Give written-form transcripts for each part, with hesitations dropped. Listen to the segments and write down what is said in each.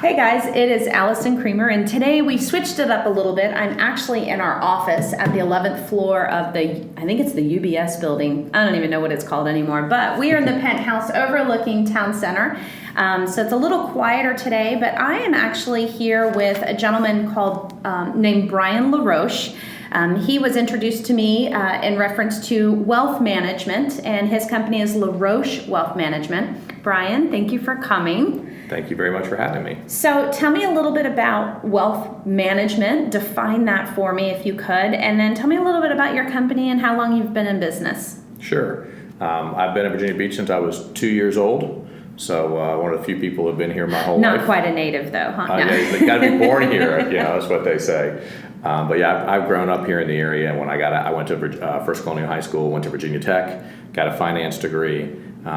Hey guys, it is Allison Creamer, and today we switched it up a little bit. I'm actually in our office at the 11th floor of I think it's the UBS building. I don't even know what it's called anymore, but we are in the penthouse overlooking Town Center. So it's a little quieter today, but I am actually here with a gentleman named Brian LaRoche. He was introduced to me in reference to wealth management, and his company is LaRoche Wealth Management. Brian, thank you for coming. Thank you very much for having me. So tell me a little bit about wealth management. Define that for me if you could, and then tell me a little bit about your company and how long you've been in business. Sure. I've been in Virginia Beach since I was 2 years old. So one of the few people who have been here my whole life. Not quite a native though, huh? Yeah, you got to be born here, that's what they say. But yeah, I've grown up here in the area, and when I went to First Colonial High School, went to Virginia Tech, got a finance degree.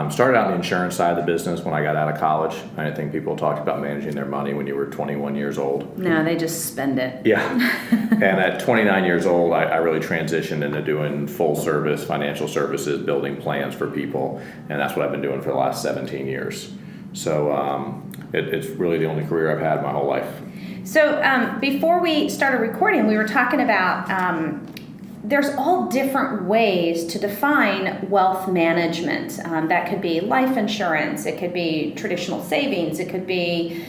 Started out in the insurance side of the business when I got out of college. I didn't think people talked about managing their money when you were 21 years old. No, they just spend it. Yeah. And at 29 years old, I really transitioned into doing full service financial services, building plans for people. And that's what I've been doing for the last 17 years. So it's really the only career I've had my whole life. So before we started recording, we were talking about there's all different ways to define wealth management. That could be life insurance, it could be traditional savings, it could be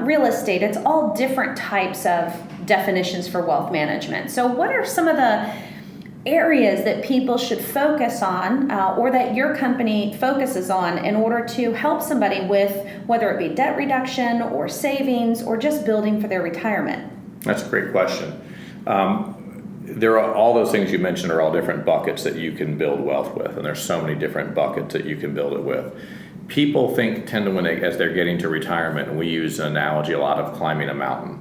real estate. It's all different types of definitions for wealth management. So what are some of the areas that people should focus on or that your company focuses on in order to help somebody with whether it be debt reduction or savings or just building for their retirement? That's a great question. There are all those things you mentioned are all different buckets that you can build wealth with, and there's so many different buckets that you can build it with. People tend to, as they're getting to retirement, and we use an analogy a lot of climbing a mountain.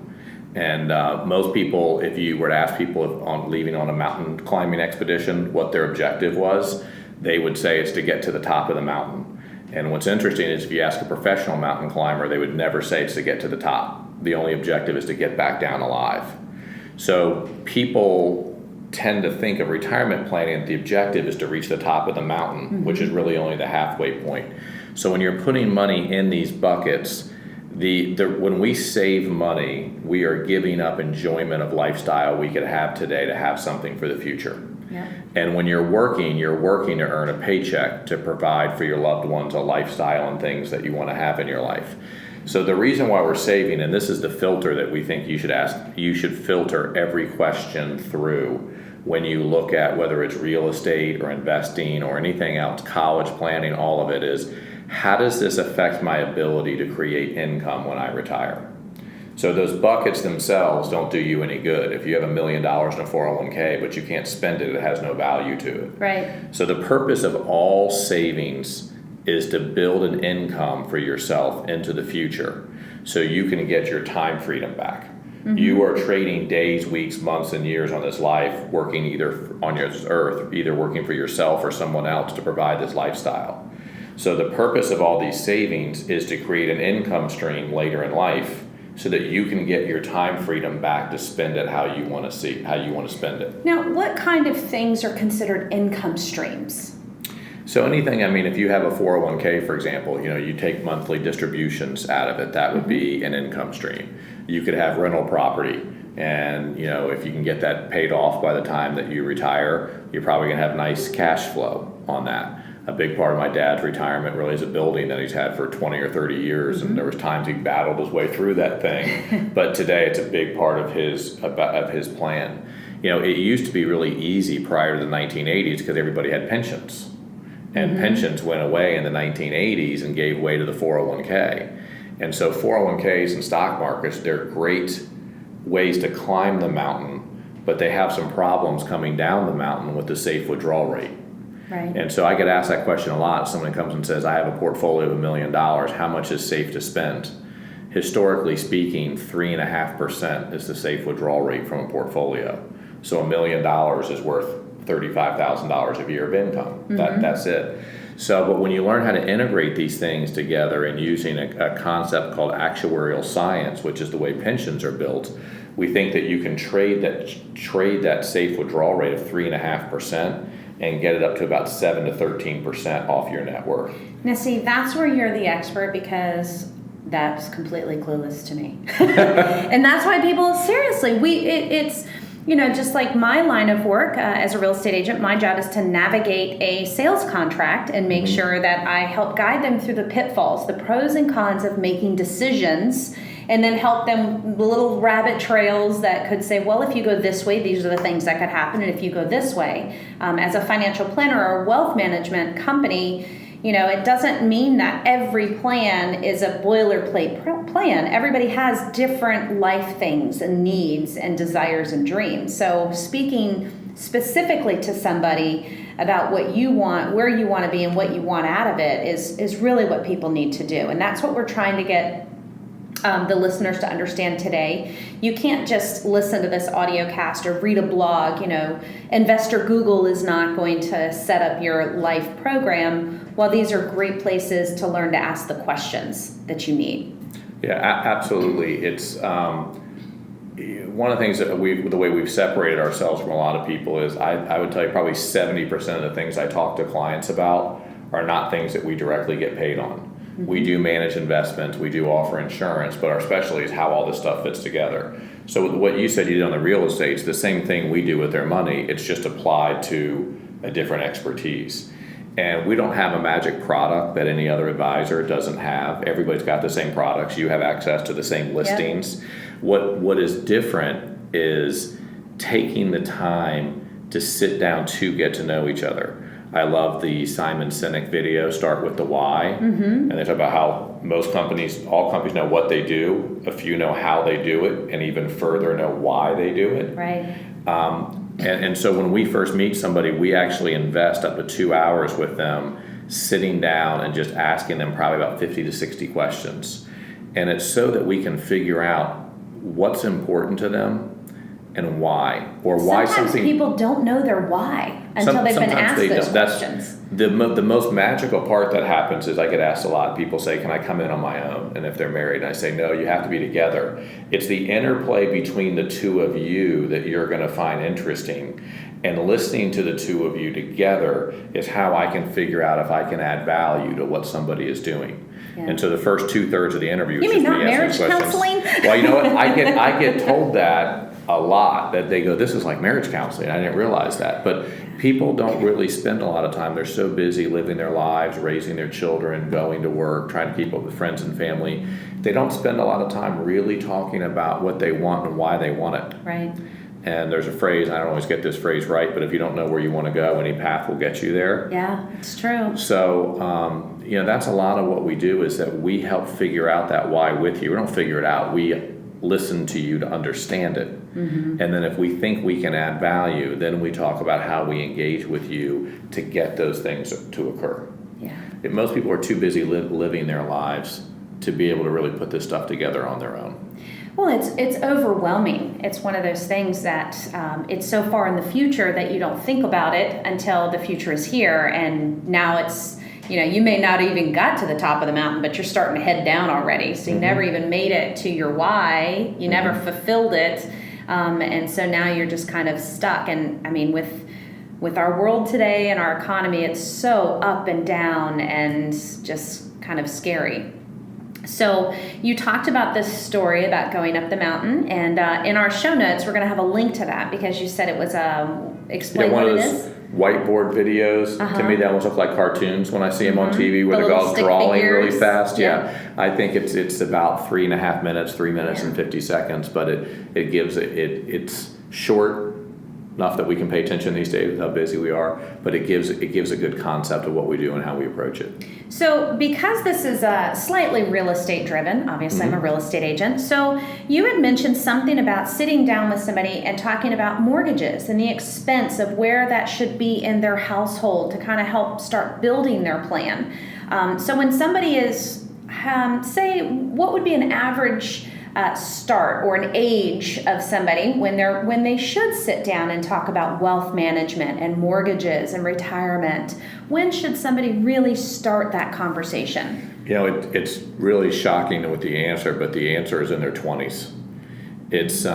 And most people, if you were to ask people on leaving on a mountain climbing expedition what their objective was, they would say it's to get to the top of the mountain. And what's interesting is if you ask a professional mountain climber, they would never say it's to get to the top. The only objective is to get back down alive. So people tend to think of retirement planning, the objective is to reach the top of the mountain, mm-hmm. which is really only the halfway point. So when you're putting money in these buckets, when we save money, we are giving up enjoyment of lifestyle we could have today to have something for the future. Yeah. And when you're working to earn a paycheck to provide for your loved ones a lifestyle and things that you want to have in your life. So the reason why we're saving, and this is the filter that we think you should ask, you should filter every question through when you look at whether it's real estate or investing or anything else, college planning, all of it is, how does this affect my ability to create income when I retire? So those buckets themselves don't do you any good. If you have $1 million in a 401k, but you can't spend it, it has no value to it. Right. So the purpose of all savings is to build an income for yourself into the future so you can get your time freedom back. Mm-hmm. You are trading days, weeks, months, and years on this life working either on this earth, either working for yourself or someone else to provide this lifestyle. So the purpose of all these savings is to create an income stream later in life so that you can get your time freedom back to spend it how you want to spend it. Now, what kind of things are considered income streams? So anything, if you have a 401k, for example, you take monthly distributions out of it, that would be an income stream. You could have rental property, and if you can get that paid off by the time that you retire, you're probably going to have nice cash flow on that. A big part of my dad's retirement really is a building that he's had for 20 or 30 years, mm-hmm. and there was times he battled his way through that thing, but today it's a big part of his plan. It used to be really easy prior to the 1980s because everybody had pensions. And mm-hmm. pensions went away in the 1980s and gave way to the 401k. And so 401ks and stock markets, they're great ways to climb the mountain, but they have some problems coming down the mountain with the safe withdrawal rate. Right. And so I get asked that question a lot. Someone comes and says, I have a portfolio of $1 million. How much is safe to spend? Historically speaking, 3.5% is the safe withdrawal rate from a portfolio. So $1 million is worth $35,000 a year of income. Mm-hmm. That's it. So, but when you learn how to integrate these things together and using a concept called actuarial science, which is the way pensions are built, we think that you can trade that safe withdrawal rate of 3.5% and get it up to about 7 to 13% off your net worth. Now see, that's where you're the expert, because That's completely clueless to me. And that's why people, seriously, it's, just like my line of work as a real estate agent, my job is to navigate a sales contract and make sure that I help guide them through the pitfalls, the pros and cons of making decisions, and then help them the little rabbit trails that could say, well, if you go this way, these are the things that could happen. And if you go this way, as a financial planner or wealth management company, it doesn't mean that every plan is a boilerplate plan. Everybody has different life things and needs and desires and dreams. So speaking specifically to somebody about what you want, where you want to be, and what you want out of it is really what people need to do. And that's what we're trying to get the listeners to understand today. You can't just listen to this audio cast or read a blog. Investor Google is not going to set up your life program. While these are great places to learn to ask the questions that you need. Yeah, absolutely. It's one of the things that the way we've separated ourselves from a lot of people is I would tell you probably 70% of the things I talk to clients about are not things that we directly get paid on. We do manage investments, we do offer insurance, but our specialty is how all this stuff fits together. So what you said you did on the real estate, it's the same thing we do with their money. It's just applied to a different expertise. And we don't have a magic product that any other advisor doesn't have. Everybody's got the same products. You have access to the same listings. Yep. What is different is taking the time to sit down to get to know each other. I love the Simon Sinek video, Start with the Why. And they talk about how all companies know what they do, a few know how they do it, and even further know why they do it. Right. And so when we first meet somebody, we actually invest up to 2 hours with them, sitting down and just asking them probably about 50 to 60 questions. And it's so that we can figure out what's important to them and why, or why sometimes something. People don't know their why until they've been asked those questions. The most magical part that happens is I get asked a lot. People say, can I come in on my own? And if they're married, and I say, no, you have to be together. It's the interplay between the two of you that you're going to find interesting. And listening to the two of you together is how I can figure out if I can add value to what somebody is doing. Yeah. And so the first 2/3 of the interview is just me asking marriage questions. counseling? Well, you know what? I get told that a lot, that they go, this is like marriage counseling. I didn't realize that. But people don't really spend a lot of time. They're so busy living their lives, raising their children, going to work, trying to keep up with friends and family. They don't spend a lot of time really talking about what they want and why they want it. Right. And there's a phrase, I don't always get this phrase right, but if you don't know where you want to go, any path will get you there. Yeah, it's true. So, that's a lot of what we do, is that we help figure out that why with you. We don't figure it out. We listen to you to understand it. And then if we think we can add value, then we talk about how we engage with you to get those things to occur. Yeah. Most people are too busy living their lives to be able to really put this stuff together on their own. Well, it's overwhelming. It's one of those things that it's so far in the future that you don't think about it until the future is here. And now it's, you may not even got to the top of the mountain, but you're starting to head down already. So you never even made it to your why. You never fulfilled it. And so now you're just kind of stuck. And I mean, with our world today and our economy, it's so up and down and just kind of scary. So you talked about this story about going up the mountain, and in our show notes, we're going to have a link to that because you said it was explain what it is. Whiteboard videos. To me, they almost look like cartoons when I see them on TV, where they're all drawing really fast. Yeah. I think it's about 3.5 minutes, 3 minutes and 50 seconds, but it's short enough that we can pay attention these days with how busy we are, but it gives a good concept of what we do and how we approach it. So because this is slightly real estate driven, obviously I'm a real estate agent, so you had mentioned something about sitting down with somebody and talking about mortgages and the expense of where that should be in their household to kind of help start building their plan. So when somebody is, say, what would be an average start or an age of somebody when they should sit down and talk about wealth management and mortgages and retirement? When should somebody really start that conversation? It's really shocking with the answer, but the answer is in their 20s. It's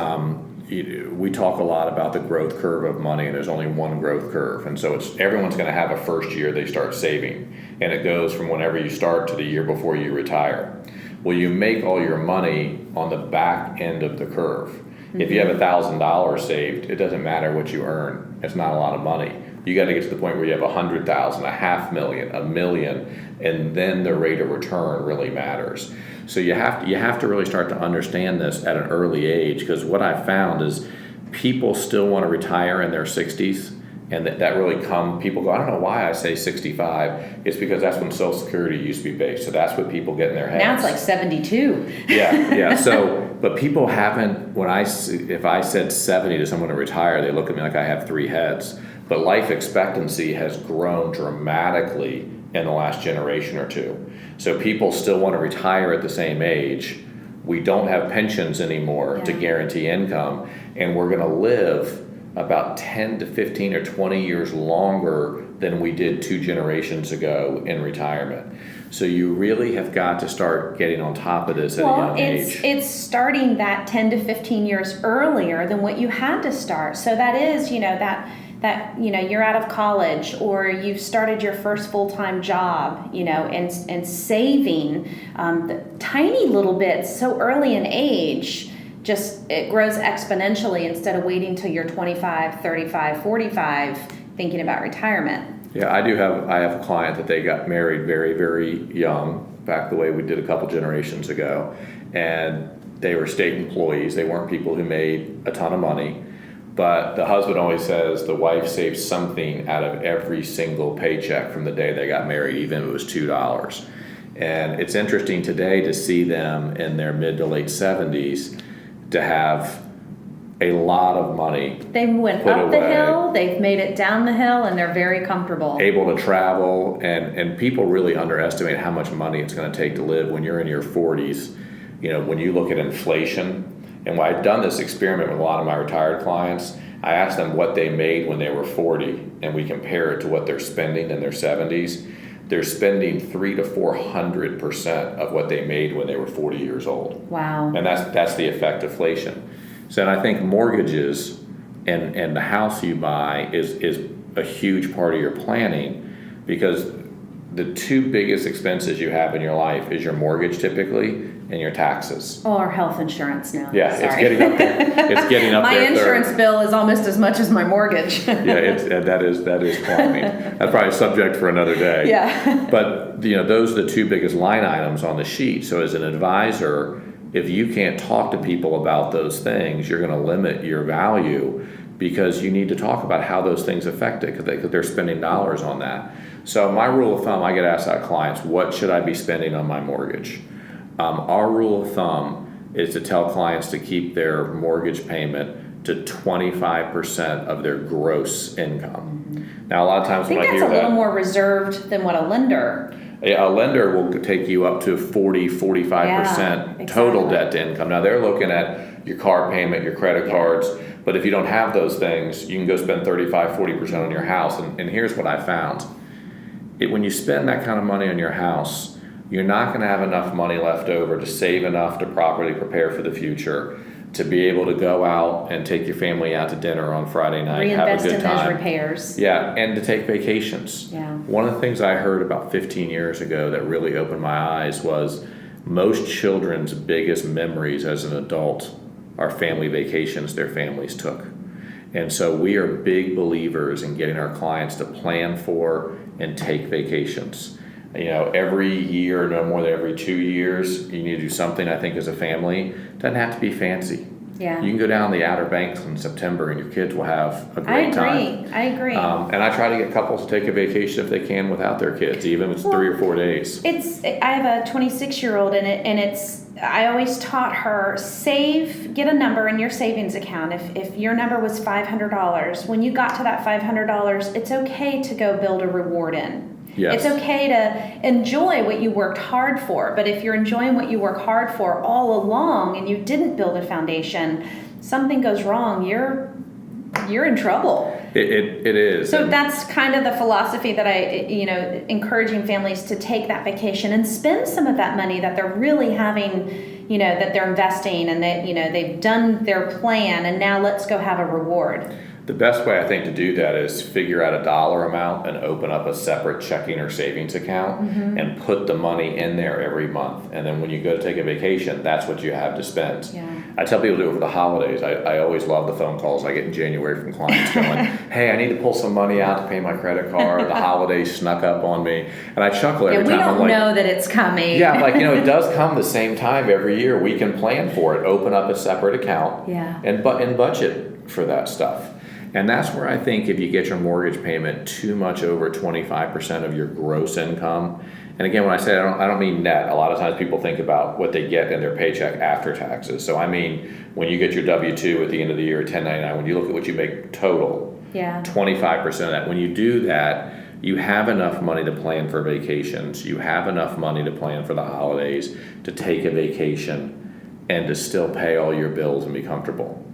we talk a lot about the growth curve of money, and there's only one growth curve, and so everyone's going to have a first year they start saving, and it goes from whenever you start to the year before you retire. Well, you make all your money on the back end of the curve. If you have $1,000 saved, it doesn't matter what you earn. It's not a lot of money. You got to get to the point where you have 100,000, $500,000, $1 million, and then the rate of return really matters. So you have to really start to understand this at an early age, because what I've found is people still want to retire in their 60s. And that really people go, I don't know why I say 65. It's because that's when Social Security used to be based. So that's what people get in their heads. Now it's like 72. Yeah. So, but people haven't, if I said 70 to someone to retire, they look at me like I have 3 heads. But life expectancy has grown dramatically in the last generation or two. So people still want to retire at the same age. We don't have pensions anymore to guarantee income. And we're going to live about 10 to 15 or 20 years longer than we did 2 generations ago in retirement. So you really have got to start getting on top of this at a young age. It's starting that 10 to 15 years earlier than what you had to start. So that is, that you're out of college, or you've started your first full-time job, and saving the tiny little bits so early in age. Just it grows exponentially instead of waiting till you're 25, 35, 45 thinking about retirement. Yeah, I have a client that they got married very, very young, back the way we did a couple generations ago, and they were state employees. They weren't people who made a ton of money, but the husband always says the wife saved something out of every single paycheck from the day they got married, even if it was $2. And it's interesting today to see them in their mid to late 70s to have a lot of money. They went up the hill, they've made it down the hill, and they're very comfortable. Able to travel, and people really underestimate how much money it's going to take to live when you're in your 40s. When you look at inflation, and when I've done this experiment with a lot of my retired clients, I asked them what they made when they were 40, and we compare it to what they're spending in their 70s. They're spending 300% to 400% of what they made when they were 40 years old. Wow. And that's the effect of inflation. So, and I think mortgages and the house you buy is a huge part of your planning, because the 2 biggest expenses you have in your life is your mortgage typically and your taxes. Or health insurance now. Yeah, Sorry. it's getting up there. It's getting up my there. My insurance bill is almost as much as my mortgage. Yeah, that is climbing. That's probably a subject for another day. Yeah. But those are the 2 biggest line items on the sheet. So as an advisor, if you can't talk to people about those things, you're going to limit your value, because you need to talk about how those things affect it, because they're spending dollars on that. So my rule of thumb, I get asked by clients, what should I be spending on my mortgage? Our rule of thumb is to tell clients to keep their mortgage payment to 25% of their gross income. Mm-hmm. Now, a lot of times when I hear that, that's a little more reserved than what a lender. A lender will take you up to 40, 45% total debt to income. Now, they're looking at your car payment, your credit cards, but if you don't have those things, you can go spend 35, 40% on your house. And here's what I found. When you spend that kind of money on your house, you're not going to have enough money left over to save enough to properly prepare for the future, to be able to go out and take your family out to dinner on Friday night, have a good time. Reinvest in those repairs. Yeah, and to take vacations. Yeah. One of the things I heard about 15 years ago that really opened my eyes was most children's biggest memories as an adult are family vacations their families took. And so we are big believers in getting our clients to plan for and take vacations. Every year, no more than every 2 years, you need to do something, I think, as a family. It doesn't have to be fancy. Yeah. You can go down the Outer Banks in September and your kids will have a great time. I agree. And I try to get couples to take a vacation if they can without their kids, even if it's 3 or 4 days. I have a 26-year-old, I always taught her, get a number in your savings account. If your number was $500, when you got to that $500, it's okay to go build a reward in. Yes. It's okay to enjoy what you worked hard for, but if you're enjoying what you work hard for all along and you didn't build a foundation, something goes wrong, you're in trouble. It is. So that's kind of the philosophy that encouraging families to take that vacation and spend some of that money that they're really having, that they're investing, and that, they've done their plan, and now let's go have a reward. The best way I think to do that is figure out a dollar amount and open up a separate checking or savings account and put the money in there every month. And then when you go to take a vacation, that's what you have to spend. Yeah. I tell people to do it for the holidays. I always love the phone calls I get in January from clients going, hey, I need to pull some money out to pay my credit card. The holidays snuck up on me. And I chuckle every We time. don't I'm like, know that it's coming. yeah, I'm like, it does come the same time every year. We can plan for it. Open up a separate account and budget for that stuff. And that's where I think if you get your mortgage payment too much over 25% of your gross income, and again, when I say I don't mean net, a lot of times people think about what they get in their paycheck after taxes. So I mean, when you get your W-2 at the end of the year, 1099, when you look at what you make total, 25% of that. When you do that, you have enough money to plan for vacations. You have enough money to plan for the holidays, to take a vacation, and to still pay all your bills and be comfortable.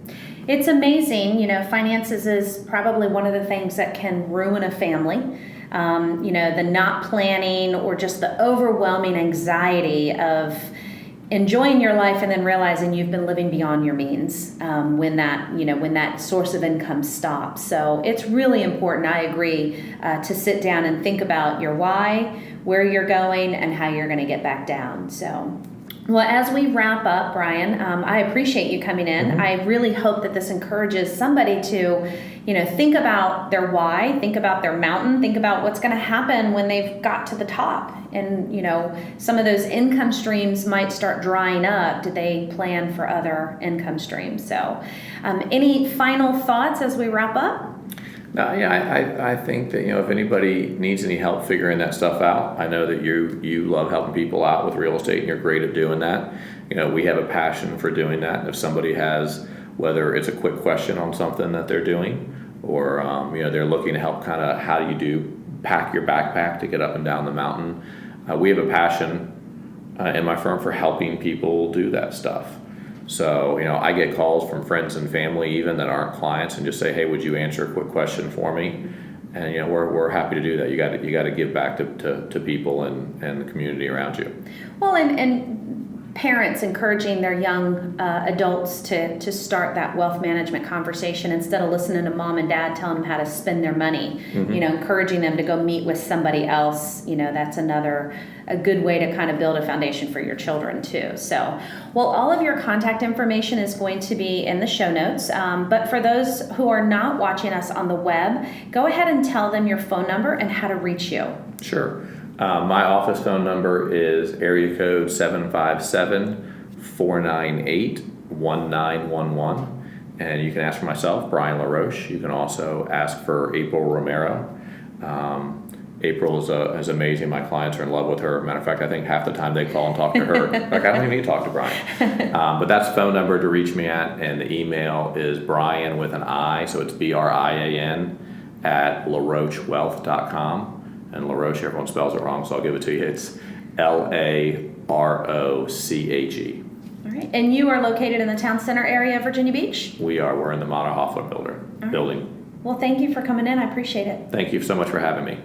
It's amazing, finances is probably one of the things that can ruin a family. The not planning or just the overwhelming anxiety of enjoying your life and then realizing you've been living beyond your means when that source of income stops. So it's really important, I agree, to sit down and think about your why, where you're going, and how you're going to get back down. So. Well, as we wrap up, Brian, I appreciate you coming in. I really hope that this encourages somebody to, think about their why, think about their mountain, think about what's going to happen when they've got to the top. And, some of those income streams might start drying up. Do they plan for other income streams? So, any final thoughts as we wrap up? No, yeah, I think that, if anybody needs any help figuring that stuff out, I know that you love helping people out with real estate and you're great at doing that. We have a passion for doing that. If somebody has, whether it's a quick question on something that they're doing or, they're looking to help kind of how do you pack your backpack to get up and down the mountain, we have a passion in my firm for helping people do that stuff. So, I get calls from friends and family even that aren't clients and just say, hey, would you answer a quick question for me? And, we're happy to do that. You got to give back to people and the community around you. Well, and parents encouraging their young adults to start that wealth management conversation instead of listening to mom and dad telling them how to spend their money, encouraging them to go meet with somebody else, that's a good way to kind of build a foundation for your children too. So, well, all of your contact information is going to be in the show notes. But for those who are not watching us on the web, go ahead and tell them your phone number and how to reach you. Sure. My office phone number is area code 757-498-1911. And you can ask for myself, Brian LaRoche. You can also ask for April Romero. April is amazing. My clients are in love with her. Matter of fact, I think half the time they call and talk to her. Like, I don't even need to talk to Brian. But that's the phone number to reach me at. And the email is Brian with an I. So it's BRIAN @LaRocheWealth.com. And LaRoche, everyone spells it wrong, so I'll give it to you. It's LaRoche. All right. And you are located in the town center area of Virginia Beach? We are. We're in the Mata Hoffler building. Well, thank you for coming in. I appreciate it. Thank you so much for having me.